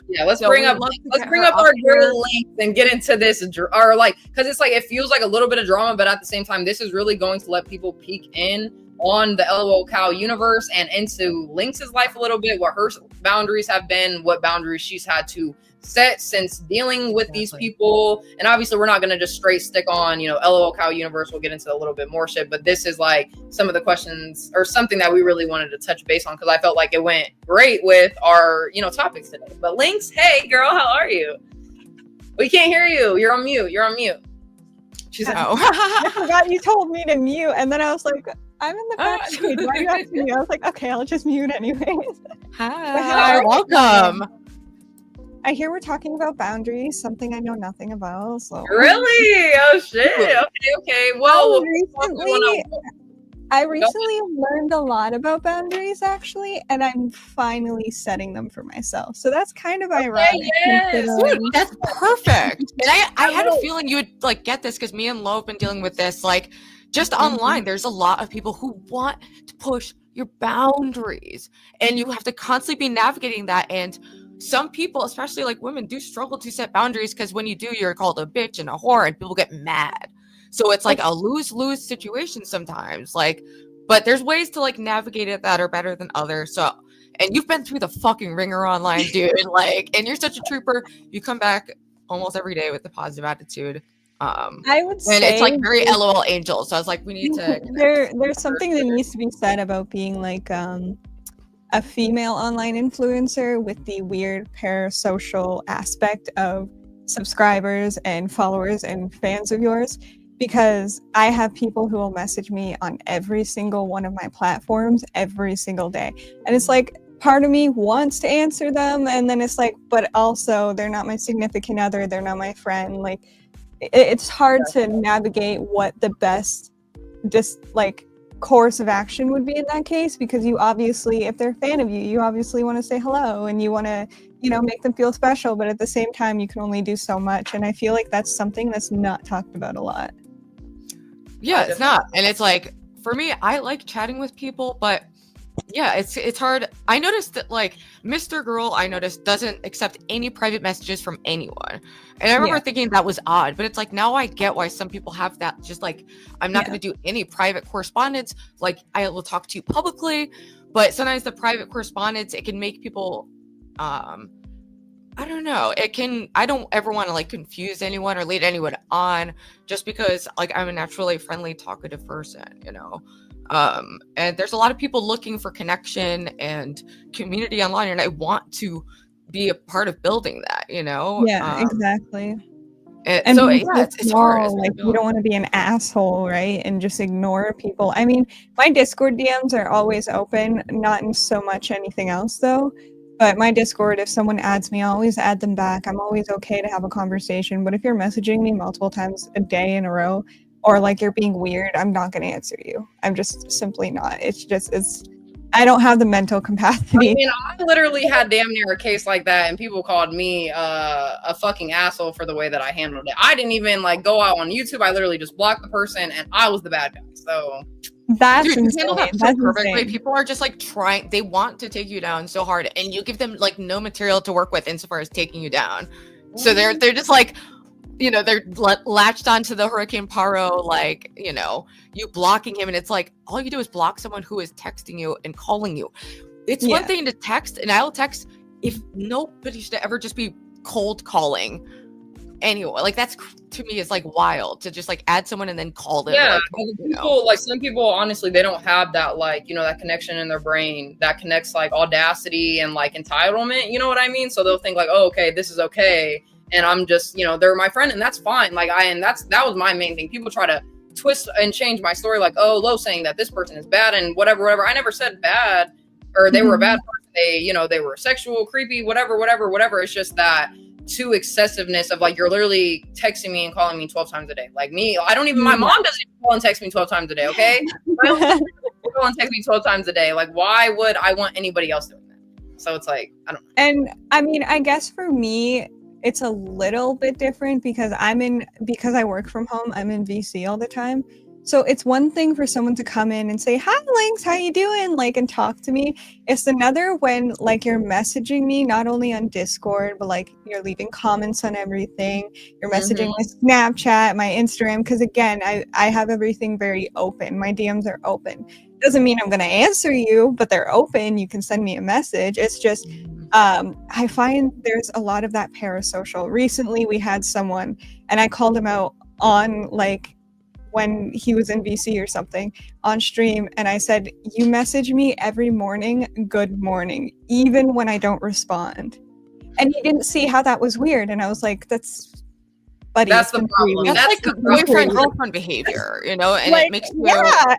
Yeah. Let's So bring we'd up love to get her our up here. girl Linx and get into this, or like, because it's like it feels like a little bit of drama, but at the same time, this is really going to let people peek in on the Lolcow universe and into Linx's life a little bit, what her boundaries have been, what boundaries she's had to set since dealing with these people. And obviously we're not going to just straight stick on, you know, Lolcow universe. We'll get into a little bit more shit, but this is like some of the questions or something that we really wanted to touch base on, because I felt like it went great with our, you know, topics today. But Linx, hey girl, how are you? We can't hear you. You're on mute. She's like, I forgot you told me to mute, and then I was like, I'm in the backstage. Why do you have to mute? I was like, okay, I'll just mute anyways. Hi, welcome. I hear we're talking about boundaries, something I know nothing about. So really? Oh shit. Okay. Well, I recently learned a lot about boundaries, actually, and I'm finally setting them for myself. So that's kind of ironic. Yes. Dude, that's perfect. And I had a feeling you would like get this, because me and Lo have been dealing with this, like, just online. There's a lot of people who want to push your boundaries, and you have to constantly be navigating that. And some people, especially like women, do struggle to set boundaries, because when you do, you're called a bitch and a whore, and people get mad. So it's like a lose-lose situation sometimes. Like, but there's ways to like navigate it that are better than others. So, and you've been through the fucking ringer online, dude. Like, and you're such a trooper. You come back almost every day with a positive attitude. I would say, and it's like very LOL Angelz. So I was like, we need to. There's something that needs to be said about being like a female online influencer with the weird parasocial aspect of subscribers and followers and fans of yours. Because I have people who will message me on every single one of my platforms every single day. And it's like, part of me wants to answer them. And then it's like, but also they're not my significant other. They're not my friend. Like, it's hard to navigate what the best just like course of action would be in that case. Because you obviously, if they're a fan of you, you obviously want to say hello and you want to, you know, make them feel special. But at the same time, you can only do so much. And I feel like that's something that's not talked about a lot. Yeah, it's not. And it's like, for me, I like chatting with people, but yeah, it's hard. I noticed that like Mr. Girl, I noticed, doesn't accept any private messages from anyone. And I remember thinking that was odd, but it's like, now I get why some people have that. Just like, I'm not going to do any private correspondence. Like, I will talk to you publicly, but sometimes the private correspondence, it can make people, I don't know. I don't ever want to like confuse anyone or lead anyone on, just because like I'm a naturally friendly, talkative person, you know? And there's a lot of people looking for connection and community online, and I want to be a part of building that, you know? Yeah, exactly. And so yeah, it's hard. Like, you don't want to be an asshole, right? And just ignore people. I mean, my Discord DMs are always open, not in so much anything else though. But my Discord, if someone adds me, I always add them back. I'm always okay to have a conversation. But if you're messaging me multiple times a day in a row, or like you're being weird, I'm not going to answer you. I'm just simply not. I don't have the mental capacity. I mean, I literally had damn near a case like that, and people called me a fucking asshole for the way that I handled it. I didn't even like go out on YouTube. I literally just blocked the person, and I was the bad guy. So that's insane. Handle that so perfectly. Insane. People are just like trying. They want to take you down so hard, and you give them like no material to work with insofar as taking you down. So they're just like, you know, they're latched onto the Hurricane Paro, like, you know, you blocking him, and it's like all you do is block someone who is texting you and calling you. It's one thing to text, and I'll text if nobody should ever just be cold calling anyone. Like, that's to me is like wild to just like add someone and then call them. Yeah, like, like some people honestly, they don't have that, like, you know, that connection in their brain that connects like audacity and like entitlement, you know what I mean? So they'll think like, oh, okay, this is okay, and I'm just, you know, they're my friend, and that's fine. Like, that was my main thing. People try to twist and change my story, like, oh, Lo saying that this person is bad and whatever. I never said bad, or they were a bad person. They, you know, they were sexual, creepy, whatever. It's just that to excessiveness of like, you're literally texting me and calling me 12 times a day. Like me, I don't even, my mom doesn't even call and text me 12 times a day. Okay. Call and text me 12 times a day. Like, why would I want anybody else doing that? So it's like, I don't know. And I mean, I guess for me, it's a little bit different because I work from home. I'm in VC all the time. So it's one thing for someone to come in and say, "Hi, Linx, how you doing?" Like, and talk to me. It's another when like you're messaging me not only on Discord, but like you're leaving comments on everything. You're messaging my Snapchat, my Instagram, because again, I have everything very open. My DMs are open. Doesn't mean I'm gonna answer you, but they're open. You can send me a message. It's just I find there's a lot of that parasocial. Recently, we had someone, and I called him out on like when he was in VC or something on stream, and I said, "You message me every morning, good morning, even when I don't respond." And he didn't see how that was weird, and I was like, "That's buddy, that's the problem. That's like boyfriend girlfriend behavior, you know, and like, it makes you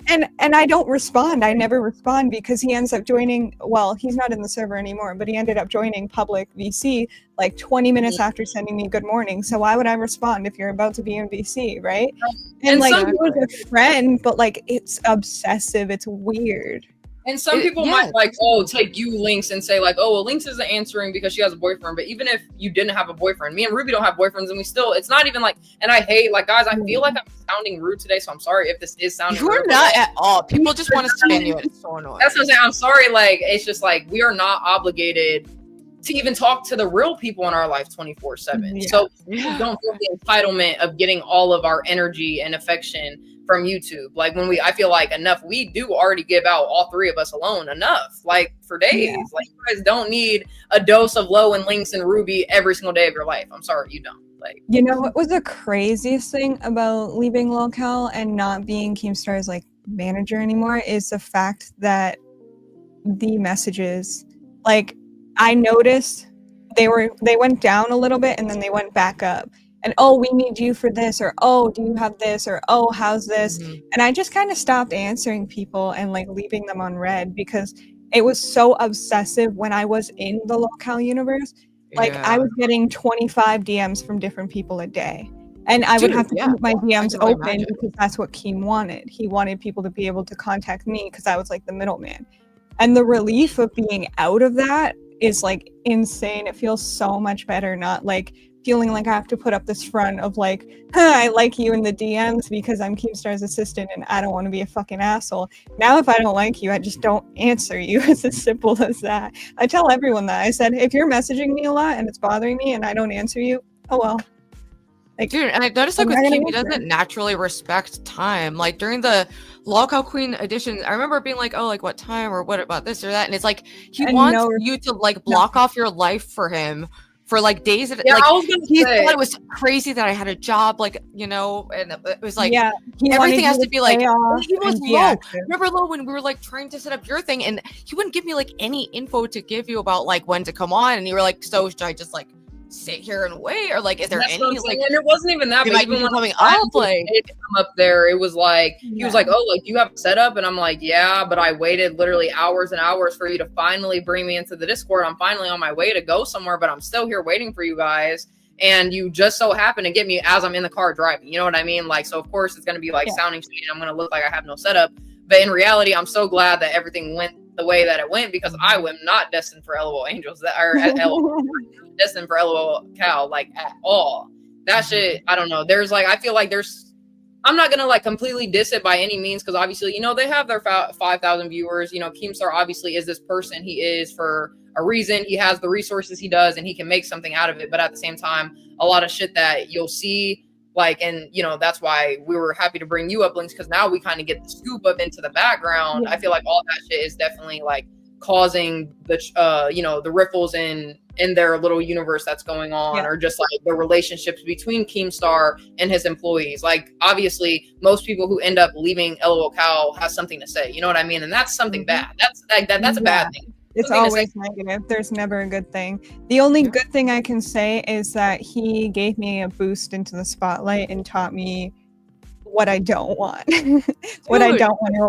and I don't respond. I never respond because he ends up joining. Well, he's not in the server anymore, but he ended up joining public VC like 20 minutes after sending me good morning. So why would I respond if you're about to be in VC, right? And like he was a friend, but like it's obsessive. It's weird. And some people might like, take you Linx and say like, well, Linx isn't answering because she has a boyfriend. But even if you didn't have a boyfriend, me and Ruby don't have boyfriends, and we still, it's not even like, and I hate, like, guys, I feel like I'm sounding rude today, so I'm sorry if this is sounding rude. You're not at all. People just want to spin you, and it's so annoying. That's what I'm saying. I'm sorry, like, it's just like, we are not obligated to even talk to the real people in our life 24/7. So we don't feel the entitlement of getting all of our energy and affection from YouTube. Like I feel like enough, we do already give out, all three of us alone, enough, like for days. Like you guys don't need a dose of Lo and Linx and Ruby every single day of your life. I'm sorry, you don't. Like, you know what was the craziest thing about leaving Lolcow and not being Keemstar's like manager anymore is the fact that the messages, like I noticed they went down a little bit and then they went back up. And, "Oh, we need you for this," or, "Oh, do you have this?" or, "Oh, how's this?" And I just kind of stopped answering people and like leaving them on red because it was so obsessive when I was in the Lolcow universe. Like I was getting 25 DMs from different people a day. And I would have to keep my DMs open because that's what Keem wanted. He wanted people to be able to contact me because I was like the middleman. And the relief of being out of that is like insane. It feels so much better, not like feeling like I have to put up this front of like, I like you in the DMs because I'm Keemstar's assistant and I don't want to be a fucking asshole. Now, if I don't like you, I just don't answer you. It's as simple as that. I tell everyone that. I said, if you're messaging me a lot and it's bothering me and I don't answer you, oh well. Like, dude, and I noticed like with Keem, he doesn't naturally respect time. Like during the Lolcow Queen edition, I remember being like, "Oh, like what time or what about this or that?" And it's like he wants you to like block off your life for him for like days. Like he thought it was crazy that I had a job, like, you know, and it was like everything has to be like. He was Lo. Remember Lo when we were like trying to set up your thing, and he wouldn't give me like any info to give you about like when to come on, and you were like, "So should I just like sit here and wait, or like is there any like?" And it wasn't even that, but even when coming up, like come up there, it was like he was like, "Oh, like you have a setup," and I'm like, "Yeah," but I waited literally hours and hours for you to finally bring me into the Discord. I'm finally on my way to go somewhere, but I'm still here waiting for you guys, and you just so happen to get me as I'm in the car driving. You know what I mean? Like, so of course it's gonna be like sounding shady. I'm gonna look like I have no setup, but in reality, I'm so glad that everything went the way that it went because I am not destined for LOL Angelz destined for Lolcow like at all. That shit, I don't know. There's like, I feel like I'm not gonna like completely diss it by any means because obviously, you know, they have their 5,000 viewers. You know, Keemstar obviously is this person he is for a reason. He has the resources he does and he can make something out of it. But at the same time, a lot of shit that you'll see, like, and you know, that's why we were happy to bring you up, Linx, because now we kind of get the scoop up into the background. I feel like all that shit is definitely like causing the you know, the ripples in their little universe that's going on, or just like the relationships between Keemstar and his employees. Like obviously most people who end up leaving Lolcow has something to say, you know what I mean? And that's something bad. That's a bad thing. It's always negative. There's never a good thing. The only good thing I can say is that he gave me a boost into the spotlight and taught me what I don't want. What I don't want to